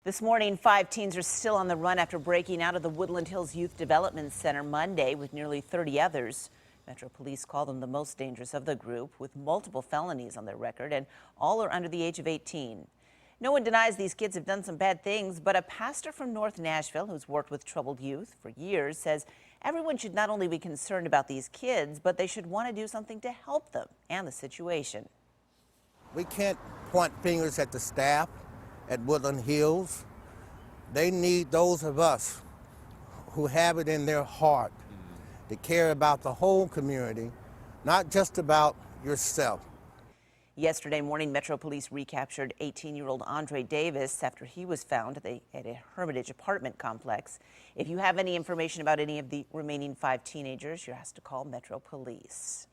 This morning, 5 teens are still on the run after breaking out of the Woodland Hills Youth Development Center Monday with nearly 30 others. Metro Police call them the most dangerous of the group, with multiple felonies on their record, and all are under the age of 18. No one denies these kids have done some bad things, but a pastor from North Nashville who's worked with troubled youth for years says everyone should not only be concerned about these kids, but they should want to do something to help them and the situation. We can't point fingers at the staff at Woodland Hills. They need those of us who have it in their heart to care about the whole community, not just about yourself. Yesterday morning, Metro Police recaptured 18-year-old Andre Davis after he was found at a Hermitage apartment complex. If you have any information about any of the remaining 5 teenagers, you're asked to call Metro Police.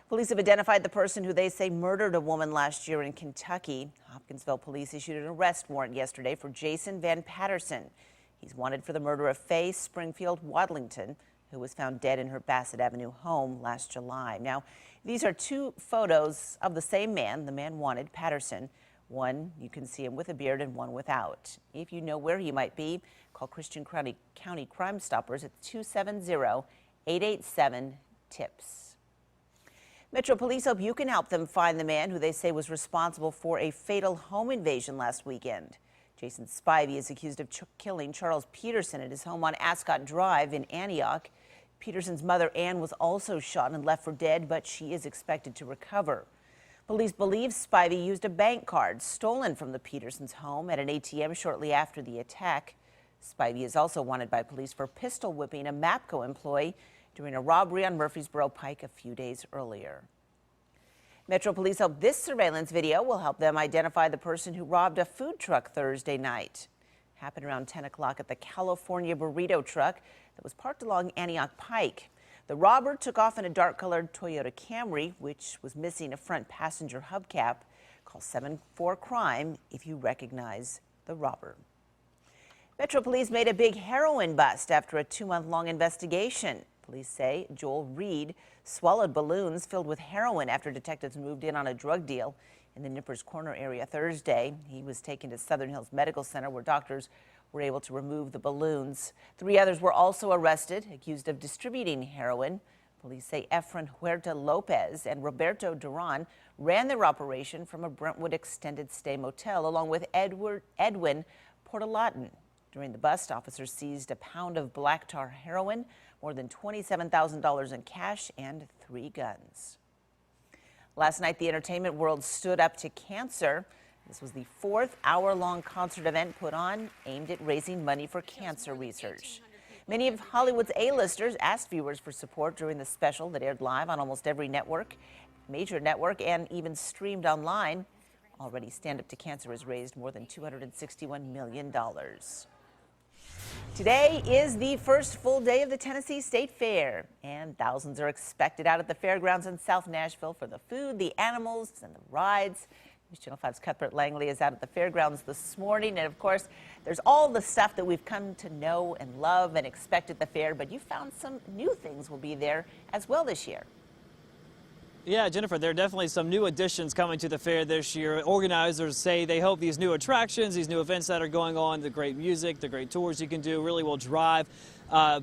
Police have identified the person who they say murdered a woman last year in Kentucky. Hopkinsville police issued an arrest warrant yesterday for Jason Van Patterson. He's wanted for the murder of Faye Springfield Wadlington, who was found dead in her Bassett Avenue home last July. Now, these are 2 photos of the same man, the man wanted, Patterson. One, you can see him with a beard, and one without. If you know where he might be, call Christian County Crime Stoppers at 270-887-TIPS. Metro Police hope you can help them find the man who they say was responsible for a fatal home invasion last weekend. Jason Spivey is accused of killing Charles Peterson at his home on Ascot Drive in Antioch. Peterson's mother, Ann, was also shot and left for dead, but she is expected to recover. Police believe Spivey used a bank card stolen from the Petersons' home at an ATM shortly after the attack. Spivey is also wanted by police for pistol whipping a MAPCO employee during a robbery on Murfreesboro Pike a few days earlier. Metro Police hope this surveillance video will help them identify the person who robbed a food truck Thursday night. Happened around 10 o'clock at the California Burrito truck that was parked along Antioch Pike. The robber took off in a dark-colored Toyota Camry, which was missing a front passenger hubcap. Call 74-CRIME if you recognize the robber. Metro Police made a big heroin bust after a 2-month-long investigation. Police say Joel Reed swallowed balloons filled with heroin after detectives moved in on a drug deal in the Nippers Corner area Thursday. He was taken to Southern Hills Medical Center where doctors were able to remove the balloons. 3 others were also arrested, accused of distributing heroin. Police say Efren Huerta Lopez and Roberto Duran ran their operation from a Brentwood extended stay motel along with Edwin Portalatin. During the bust, officers seized a pound of black tar heroin, more than $27,000 in cash, and 3 guns. Last night, the entertainment world stood up to cancer. This was the 4th hour-long concert event put on aimed at raising money for cancer research. Many of Hollywood's A-listers asked viewers for support during the special that aired live on almost every major network, and even streamed online. Already, Stand Up to Cancer has raised more than $261 million. Today is the first full day of the Tennessee State Fair, and thousands are expected out at the fairgrounds in South Nashville for the food, the animals, and the rides. News Channel 5's Cuthbert Langley is out at the fairgrounds this morning, and of course, there's all the stuff that we've come to know and love and expect at the fair, but you found some new things will be there as well this year. Yeah, Jennifer, there are definitely some new additions coming to the fair this year. Organizers say they hope these new attractions, these new events that are going on, the great music, the great tours you can do really will drive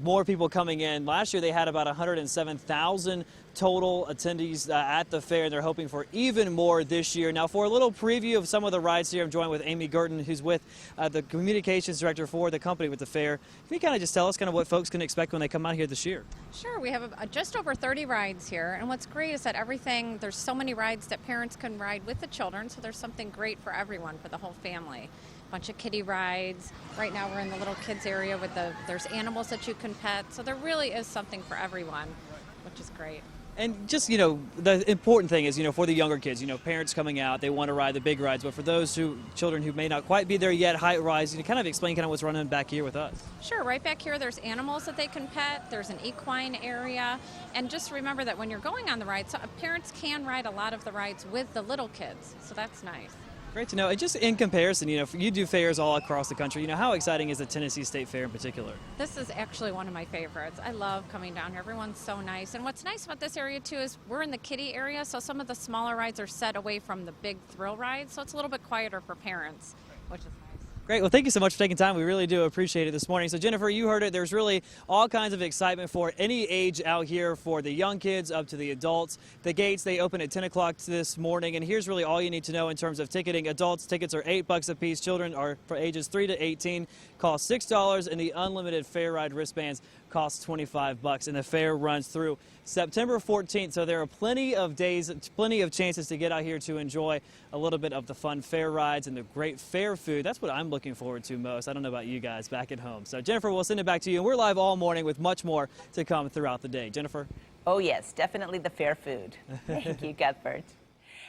more people coming in. Last year they had about 107,000 total attendees at the fair, and they're hoping for even more this year. Now, for a little preview of some of the rides here, I'm joined with Amy Gurton, who's with the communications director for the company with the fair. Can you kind of just tell us kind of what folks can expect when they come out here this year? Sure. We have just over 30 rides here, and what's great is that there's so many rides that parents can ride with the children, so there's something great for everyone, for the whole family. Bunch of kiddie rides. Right now we're in the little kids area with there's animals that you can pet, so there really is something for everyone, which is great. And just, the important thing is, for the younger kids, parents coming out, they want to ride the big rides, but for those children who may not quite be there yet, height rise, kind of explain what's running back here with us. Sure, right back here there's animals that they can pet, there's an equine area, and just remember that when you're going on the rides, parents can ride a lot of the rides with the little kids, so that's nice. Great to know. And just in comparison, you do fairs all across the country. How exciting is the Tennessee State Fair in particular? This is actually one of my favorites. I love coming down here. Everyone's so nice. And what's nice about this area, too, is we're in the kiddie area, so some of the smaller rides are set away from the big thrill rides, so it's a little bit quieter for parents, which is nice. Great. Well, thank you so much for taking time. We really do appreciate it this morning. So, Jennifer, you heard it. There's really all kinds of excitement for any age out here, for the young kids up to the adults. The gates, they open at 10 o'clock this morning. And here's really all you need to know in terms of ticketing. Adults tickets are $8 a piece. Children are for ages 3 to 18, cost $6. And the unlimited fair ride wristbands cost $25. And the fair runs through September 14th. So there are plenty of days, plenty of chances to get out here to enjoy a little bit of the fun fair rides and the great fair food. That's what I'm looking forward to most. I don't know about you guys back at home. So Jennifer, we'll send it back to you. And we're live all morning with much more to come throughout the day. Jennifer? Oh yes, definitely the fair food. Thank you, Cuthbert.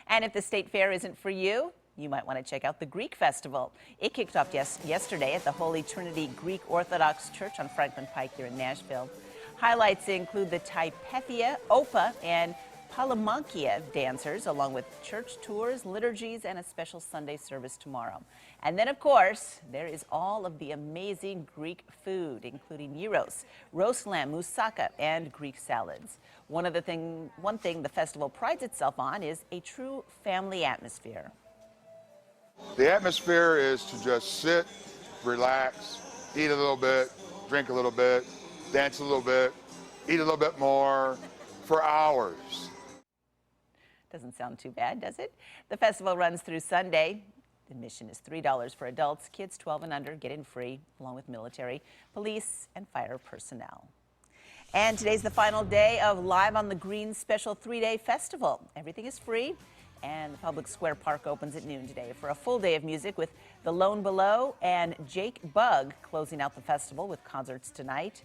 And if the state fair isn't for you, you might want to check out the Greek Festival. It kicked off yesterday at the Holy Trinity Greek Orthodox Church on Franklin Pike here in Nashville. Highlights include the Typethia, Opa, and Palamankia dancers, along with church tours, liturgies, and a special Sunday service tomorrow. And then, of course, there is all of the amazing Greek food, including gyros, roast lamb, moussaka, and Greek salads. One thing the festival prides itself on is a true family atmosphere. The atmosphere is to just sit, relax, eat a little bit, drink a little bit, dance a little bit, eat a little bit more for hours. Doesn't sound too bad, does it? The festival runs through Sunday. Admission is $3 for adults. Kids 12 and under get in free, along with military, police, and fire personnel. And today's the final day of Live on the Green special 3-day festival. Everything is free, and the Public Square Park opens at noon today for a full day of music with The Lone Below and Jake Bugg closing out the festival with concerts tonight.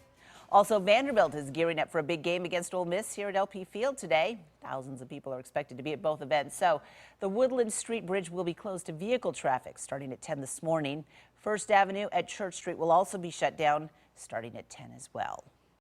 Also, Vanderbilt is gearing up for a big game against Ole Miss here at LP Field today. Thousands of people are expected to be at both events. So the Woodland Street Bridge will be closed to vehicle traffic starting at 10 this morning. First Avenue at Church Street will also be shut down starting at 10 as well.